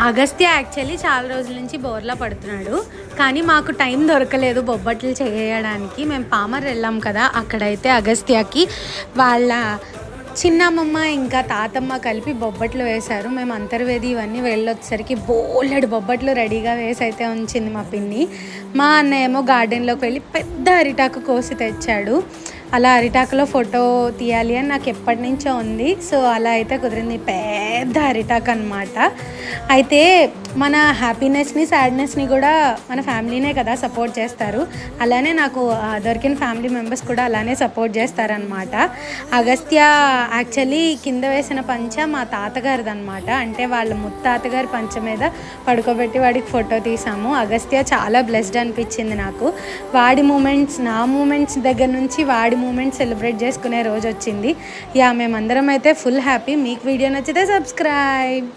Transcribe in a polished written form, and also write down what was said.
Agastya actually చాలా రోజుల నుంచి బోర్లా పడుతున్నాడు, కానీ మాకు టైం దొరకలేదు బొబ్బట్లు చేయడానికి. మేము పామర్ వెళ్ళాం కదా, అక్కడైతే అగస్త్యకి వాళ్ళ చిన్నమ్మమ్మ ఇంకా తాతమ్మ కలిపి బొబ్బట్లు వేశారు. మేము అంతర్వేది ఇవన్నీ వెళ్ళొచ్చేసరికి బోలెడు బొబ్బట్లు రెడీగా వేసి అయితే ఉంచింది మా పిన్ని. మా అన్న ఏమో గార్డెన్లోకి వెళ్ళి పెద్ద అరిటాకు కోసి తెచ్చాడు. అలా అరిటాకులో ఫోటో తీయాలి అని నాకు ఎప్పటి నుంచో ఉంది. సో అలా అయితే కుదిరింది. పెద్ద అరిటాకు అనమాట. అయితే మన హ్యాపీనెస్ని సాడ్నెస్ని కూడా మన ఫ్యామిలీనే కదా సపోర్ట్ చేస్తారు. అలానే నాకు దొరికిన ఫ్యామిలీ మెంబర్స్ కూడా అలానే సపోర్ట్ చేస్తారనమాట. అగస్త్య యాక్చువల్లీ కింద వేసిన పంచ మా తాతగారిది అనమాట. అంటే వాళ్ళ ముత్తాతగారి పంచ మీద పడుకోబెట్టి వాడికి ఫోటో తీసాము. అగస్త్య చాలా బ్లెస్డ్ అనిపించింది నాకు. వాడి మూమెంట్స్, నా మూమెంట్స్ దగ్గర నుంచి వాడి మూమెంట్స్ సెలబ్రేట్ చేసుకునే రోజు వచ్చింది. మేమందరం అయితే ఫుల్ హ్యాపీ. మీకు వీడియో నచ్చితే సబ్స్క్రైబ్.